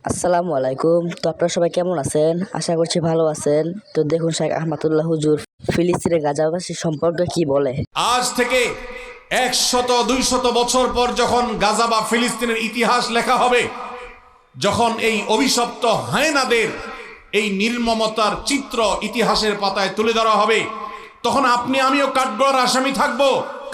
আসসালামু আলাইকুম। তো আপনারা সবাই কেমন আছেন? আশা করছি ভালো আছেন। তো দেখুন শেখ আহমদুল্লাহ হুজুর ফিলিস্তিনের গাজাবাসী সম্পর্কে কি বলে। আজ থেকে 100-200 বছর পর যখন গাজা বা ফিলিস্তিনের ইতিহাস লেখা হবে, যখন এই অভিশপ্ত হায়নাদের এই নির্মমতার চিত্র ইতিহাসের পাতায় তুলে ধরা হবে, তখন আপনি আমিও কাঠগড়ার আসামি থাকব।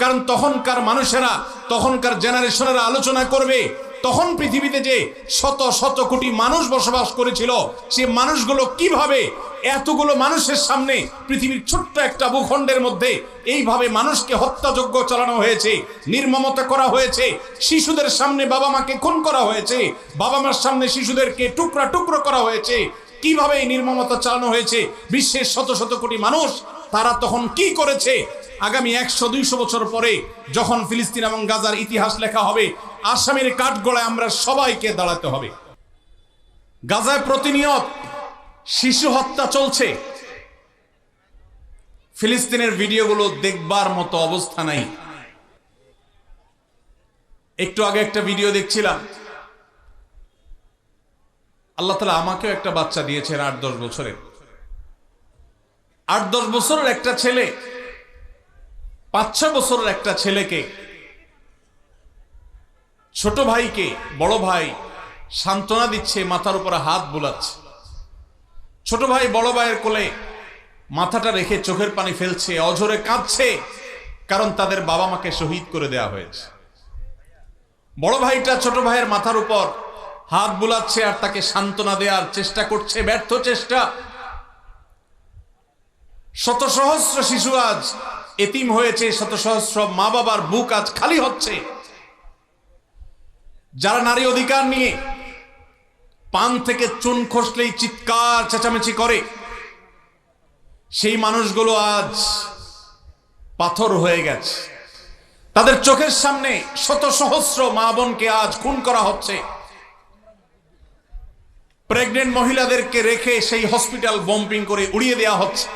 কারণ তখনকার মানুষেরা, তখনকার জেনারেশনেরা আলোচনা করবে তখন পৃথিবীতে যে শত শত কোটি মানুষ বসবাস করেছিল, সে মানুষগুলো কিভাবে এতগুলো মানুষের সামনে পৃথিবীর ছোট্ট একটা ভূখণ্ডের মধ্যে এইভাবে মানুষকে হত্যাযজ্ঞ চালানো হয়েছে, নির্মমতা করা হয়েছে, শিশুদের সামনে বাবা মাকে খুন করা হয়েছে, বাবা মার সামনে শিশুদেরকে টুকরা টুকরো করা হয়েছে, কিভাবে এই নির্মমতা চালানো হয়েছে বিশ্বের শত শত কোটি মানুষ, তারা তখন কি করেছে। আগামী 100-200 বছর পরে যখন ফিলিস্তিন এবং গাজার ইতিহাস লেখা হবে, আসামির কাঠগড়ায় আমরা সবাইকে দাঁড়াতে হবে। গাজায় প্রতিনিয়ত শিশু হত্যা চলছে, ফিলিস্তিনের ভিডিওগুলো দেখবার মতো অবস্থা নাই। একটু আগে একটা ভিডিও দেখছিলাম, আল্লাহ তাআলা আমাকেও একটা বাচ্চা দিয়েছেন 8-10 বছরের। 8-10 বছরের একটা ছেলে 5-6 বছরের একটা ছেলেকে, ছোট ভাইকে বড় ভাই সান্ত্বনা দিচ্ছে, মাথার উপরে হাত বুলাচ্ছে। ছোট ভাই বড় ভাইয়ের কোলে মাথাটা রেখে চোখের পানি ফেলছে, অঝরে কাঁদছে, কারণ তাদের বাবা মাকে শহীদ করে দেয়া হয়েছে। বড় ভাইটা ছোট ভাইয়ের মাথার উপর হাত বুলাচ্ছে আর তাকে সান্ত্বনা দেওয়ার চেষ্টা করছে, ব্যর্থ চেষ্টা। শত সহস্র শিশু আজ এতিম হয়েছে, শত সহস্র মা বাবার বুক আজ খালি হচ্ছে। যারা নারী অধিকার নিয়ে পান থেকে চুন খসলেই চিৎকার চেঁচামেচি করে, সেই মানুষগুলো আজ পাথর হয়ে গেছে। তাদের চোখের সামনে শত সহস্র মা বোনকে আজ খুন করা হচ্ছে। প্রেগনেন্ট মহিলাদেরকে রেখে সেই হসপিটাল বম্পিং করে উড়িয়ে দেওয়া হচ্ছে।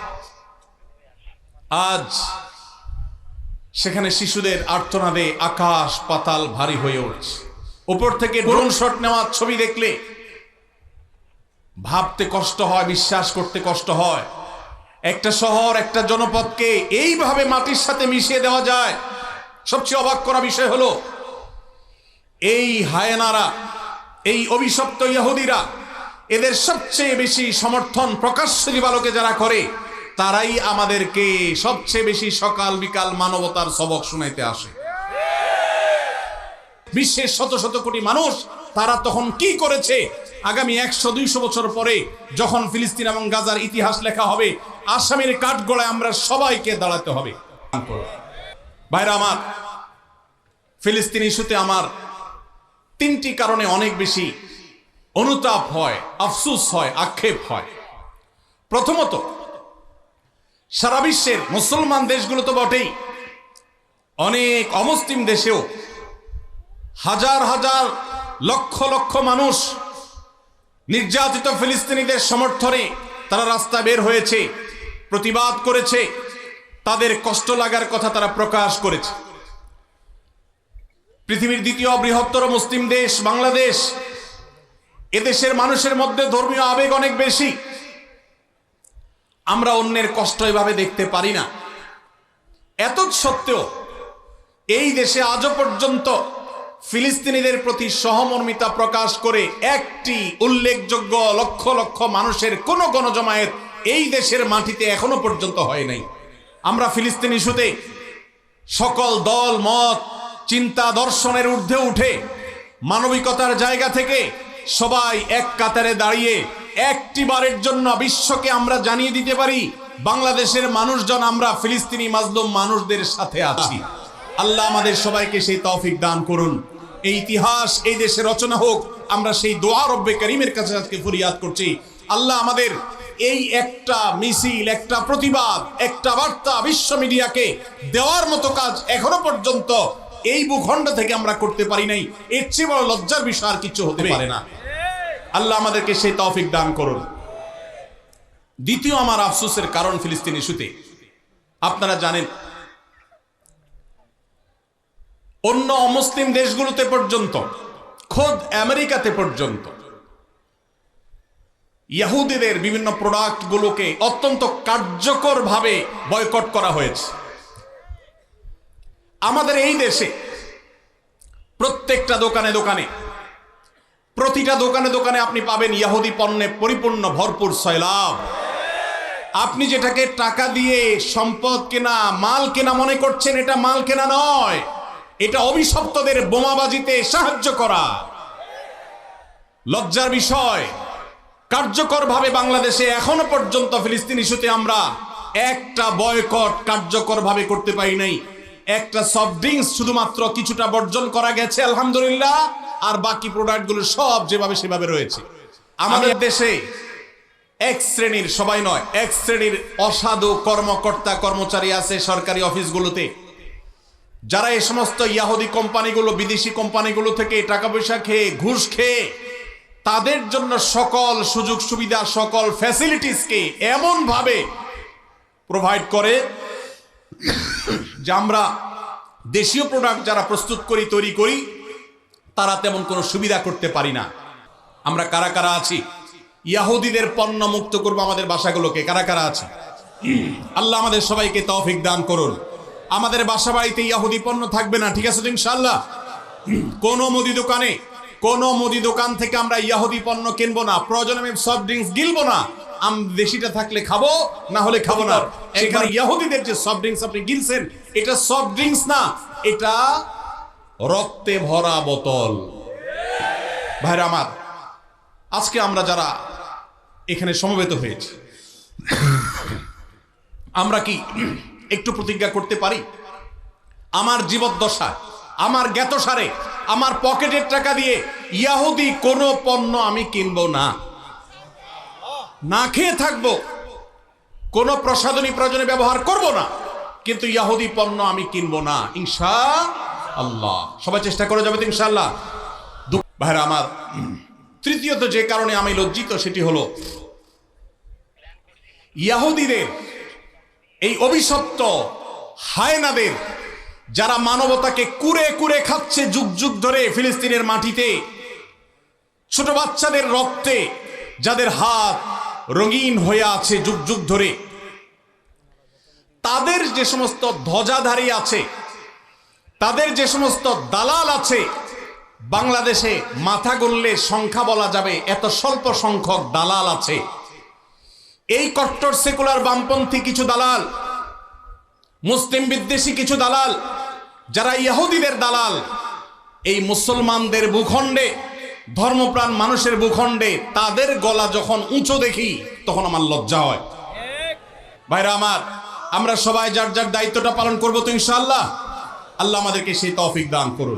আজ সেখানে শিশুদের আর্তনাদে আকাশ পাতাল ভারী হয়ে উঠছে। উপর থেকে ড্রোন শট নেওয়া ছবি দেখলে ভাবতে কষ্ট হয়, বিশ্বাস করতে কষ্ট হয়। একটা শহর, একটা জনপদকে এইভাবে মাটির সাথে মিশিয়ে দেওয়া যায়। সবচেয়ে অবাক করা বিষয় হলো, এই হায়নারা, এই অভিশপ্ত ইহুদিরা, এদের সবচেয়ে বেশি সমর্থন প্রকাশ্য দিবালোকে যারা করে, তারাই আমাদেরকে সবচেয়ে বেশি সকাল বিকাল মানবতার সবক শুনাইতে আসে। বিশ্বের শত শত কোটি মানুষ, তারা তখন কি করেছে। আগামী 100-200 বছর পরে যখন ফিলিস্তিন এবং গাজার ইতিহাস লেখা হবে, আসামির কাঠগড়ায় আমরা সবাইকে দাঁড়াতে হবে। ভাইরা আমার, ফিলিস্তিন ইস্যুতে আমার 3টি কারণে অনেক বেশি অনুতাপ হয়, আফসোস হয়, আক্ষেপ হয়। প্রথমত, সারা বিশ্বের মুসলমান দেশগুলো তো বটেই, অনেক অমুসলিম দেশেও হাজার হাজার লক্ষ লক্ষ মানুষ নির্যাতিত ফিলিস্তিনিদের সমর্থনে তারা রাস্তা বের হয়েছে, প্রতিবাদ করেছে, তাদের কষ্ট লাগার কথা তারা প্রকাশ করেছে। পৃথিবীর দ্বিতীয় বৃহত্তর মুসলিম দেশ বাংলাদেশ, এদেশের মানুষের মধ্যে ধর্মীয় আবেগ অনেক বেশি। আমরা অন্যের কষ্ট এভাবে দেখতে পারি না। এত সত্ত্বেও এই দেশে আজও পর্যন্ত ফিলিস্তিনিদের প্রতি সহমর্মিতা প্রকাশ করে একটি উল্লেখযোগ্য লক্ষ লক্ষ মানুষের কোন গণজমায়েত এই দেশের মাটিতে এখনো পর্যন্ত হয় নাই। আমরা ফিলিস্তিন ইস্যুতে সকল দল মত চিন্তা দর্শনের ঊর্ধ্বে উঠে মানবিকতার জায়গা থেকে সবাই এক কাতারে দাঁড়িয়ে একটি বারের জন্য বিশ্বকে আমরা জানিয়ে দিতে পারি, বাংলাদেশের মানুষজন আমরা ফিলিস্তিনি মাজলুম মানুষদের সাথে আছি। আল্লাহ আমাদের সবাইকে সেই তৌফিক দান করুন। এই ইতিহাস এই দেশে রচনা হোক, আমরা সেই দোয়া রব্বে করিমের কাছে আজকে ফরিয়াদ করছি। আল্লাহ আমাদের এই একটা মিছিল, একটা প্রতিবাদ, একটা বার্তা বিশ্ব মিডিয়াকে দেওয়ার মতো কাজ এখনো পর্যন্ত এই ভূখণ্ড থেকে আমরা করতে পারি নাই। এর চেয়ে বড় লজ্জার বিষয় আর কিছু হতে পারে না। আল্লাহ আমাদেরকে সেই তৌফিক দান করুন। দ্বিতীয় আমার আফসোসের কারণ ফিলিস্তিন ইস্যুতে, আপনারা জানেন অন্য অমুসলিম দেশগুলোতে পর্যন্ত, খোদ আমেরিকাতে পর্যন্ত ইহুদিদের বিভিন্ন প্রোডাক্টগুলোকে অত্যন্ত কার্যকরভাবে বয়কট করা হয়েছে। আমাদের এই দেশে প্রত্যেকটা দোকানে দোকানে, প্রতিটা দোকানে দোকানে আপনি পাবেন ইহুদি পণ্যে পরিপূর্ণ ভরপুর সয়লাব। আপনি যেটাকে টাকা দিয়ে সম্পদ কেনা, মাল কেনা মনে করছেন, এটা মাল কেনা নয়, এটা অভিশপ্তদের বোমাবাজিতে সাহায্য করা। লজ্জার বিষয়, কার্যকরভাবে বাংলাদেশে এখনো পর্যন্ত ফিলিস্তিন ইস্যুতে আমরা একটা বয়কট কার্যকরভাবে করতে পারি নাই। একটা সফট ড্রিঙ্কস শুধুমাত্র কিছুটা বর্জন করা গেছে আলহামদুলিল্লাহ, আর বাকি প্রোডাক্টগুলো সব যেভাবে সেভাবে রয়েছে। আমাদের দেশে এক শ্রেণীর, সবাই নয়, এক শ্রেণীর অসাধু কর্মকর্তা কর্মচারী আছে সরকারি অফিসগুলোতে, যারা এই সমস্ত ইহুদি কোম্পানিগুলো, বিদেশি কোম্পানিগুলো থেকে টাকা পয়সা খেয়ে, ঘুষ খেয়ে, তাদের জন্য সকল সুযোগ সুবিধা, সকল ফ্যাসিলিটিসকে এমন ভাবে প্রোভাইড করে যে আমরা দেশীয় প্রোডাক্ট যারা প্রস্তুত করি, তৈরি করি, তারা তেমন কোনো সুবিধা করতে পারি না। আমরা কারা কারা আছি ইহুদিদের পণ্য মুক্ত করবো আমাদের বাসাগুলোকে? কারা কারা আছে? আল্লাহ আমাদের সবাইকে তৌফিক দান করুন। আমাদের বাসা বাড়িতে ইহুদি পণ্য থাকবে না, ঠিক আছে তো ইনশাআল্লাহ? কোন মুদি দোকান থেকে আমরা ইহুদি পণ্য কিনবো না। প্রয়োজনে আমি সফট ড্রিঙ্কস গিলবো না, দেশিটা থাকলে খাবো, না হলে খাবো না। সেখানে ইহুদিদের যে সফট ড্রিঙ্কস আপনি গিলছেন, এটা সফট ড্রিঙ্কস না, এটা রক্তে ভরা বোতল। ভাইরা আমার, আজকে আমরা যারা এখানে সমবেত হয়েছি, আমরা কি একটু প্রতিজ্ঞা করতে পারি, আমার জীবদ্দশা, আমার জ্ঞাতসারে, আমার পকেটের টাকা দিয়ে ইহুদি কোনো পণ্য আমি কিনবো না, না খেয়ে থাকবো, কোনো প্রসাধনী প্রয়োজনে ব্যবহার করব না, কিন্তু ইহুদি পণ্য আমি কিনবো না ইনশাআল্লাহ। সবাই চেষ্টা করে যাবে তো ইনশাআল্লাহ? ভাইরা আমার, তৃতীয়ত যে কারণে আমি লজ্জিত সেটি হলো ইহুদিদের এই অভিশপ্ত হায়নাদের, যারা মানবতাকে কুরে কুরে খাচ্ছে যুগ যুগ ধরে ফিলিস্তিনের মাটিতে, ছোট বাচ্চাদের রক্তে যাদের হাত রঙিন হয়ে আছে যুগ যুগ ধরে, তাদের যে সমস্ত ধ্বজাধারী আছে, তাদের যে সমস্ত দালাল আছে, বাংলাদেশে মাথা গুনলে সংখ্যা বলা যাবে, এত স্বল্প সংখ্যক দালাল আছে। এই কট্টর সেকুলার বামপন্থী কিছু দালাল, মুসলিম বিদ্বেষী কিছু দালাল, যারা ইহুদিদের দালাল, এই মুসলমানদের ভূখণ্ডে, ধর্মপ্রাণ মানুষের ভূখণ্ডে তাদের গলা যখন উঁচু দেখি, তখন আমার লজ্জা হয়। ভাইরা আমার, আমরা সবাই যার যার দায়িত্বটা পালন করবো তো ইনশাআল্লাহ? আল্লাহ আমাদেরকে সেই তৌফিক দান করুন।